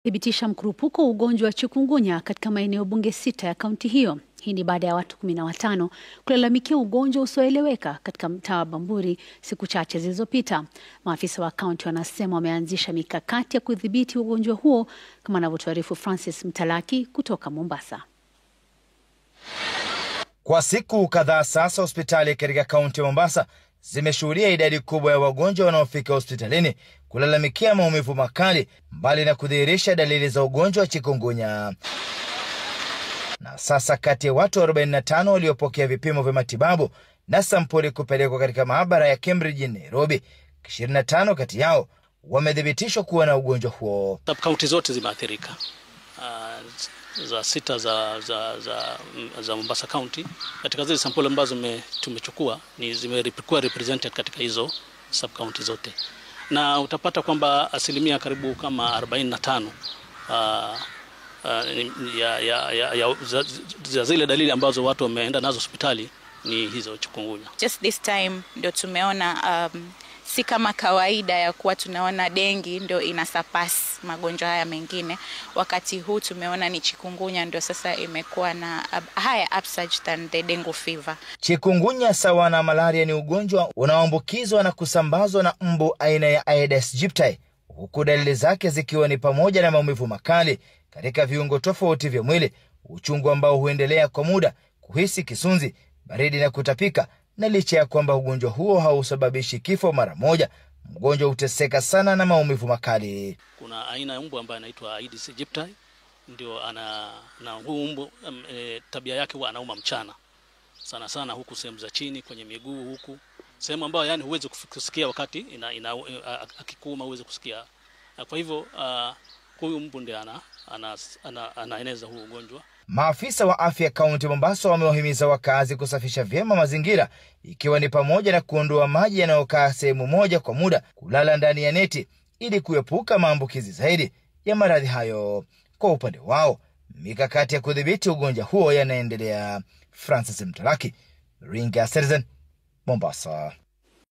Thibitisha mkurupuko wa ugonjwa wa chikungunya katika maeneo bunge 6 ya kaunti hiyo. Hii ni baada ya watu 15 kulalamikia ugonjwa usioeleweka katika mtaa wa Bamburi siku chache zilizopita. Maafisa wa kaunti wanasema wameanzisha mikakati ya kudhibiti ugonjwa huo, kama anavyotuarifu Francis Mtalaki kutoka Mombasa. Kwa siku kadhaa sasa, hospitali katika kaunti ya Mombasa zimeshuhudia idadi kubwa ya wagonjwa wanaofika hospitalini kulalamikia maumivu makali, mbali na kudhihirisha dalili za ugonjwa wa chikungunya. Na sasa kati ya watu 45 waliopokea vipimo vya matibabu na sampuli kupelekwa katika maabara ya Cambridge Nairobi, 25 kati yao wamethibitishwa kuwa na ugonjwa huo. Kaunti zote zimeathirika. Za 6 za Mombasa County, katika zile sampuli ambazo tumechukua ni zimekuwa represented katika hizo sub county zote, na utapata kwamba asilimia karibu kama 45 ya zile dalili ambazo watu wameenda nazo hospitali ni hizo chikungunya. Just this time ndio tumeona si kama kawaida ya kuwa tunaona dengi ndio inasurpass magonjwa haya mengine. Wakati huu tumeona ni chikungunya ndio sasa imekuwa na higher upsurge than the dengue fever. Chikungunya sawa na malaria ni ugonjwa unaoambukizwa na kusambazwa na mbu aina ya Aedes aegypti, huku dalili zake zikiwa ni pamoja na maumivu makali katika viungo tofauti vya mwili, uchungu ambao huendelea kwa muda, kuhisi kisunzi, baridi na kutapika. Na licha ya kwamba ugonjwa huo hausababishi kifo mara moja, mgonjwa huteseka sana na maumivu makali. Kuna aina ya mbu ambaye anaitwa Aedes aegypti, ndio na huu mbu tabia yake huwa anauma mchana sana sana, huku sehemu za chini kwenye miguu, huku sehemu ambayo yani huwezi kusikia wakati akikuuma, huwezi kusikia. Kwa hivyo huyu mbu ndiye anaeneza huu ugonjwa. Maafisa wa afya kaunti Mombasa wamewahimiza wakazi kusafisha vyema mazingira, ikiwa ni pamoja na kuondoa maji yanayokaa sehemu moja kwa muda, kulala ndani ya neti ili kuepuka maambukizi zaidi ya maradhi hayo. Kwa upande wao, mikakati ya kudhibiti ugonjwa huo yanaendelea. Francis Mtalaki, Ringa Citizen, Mombasa.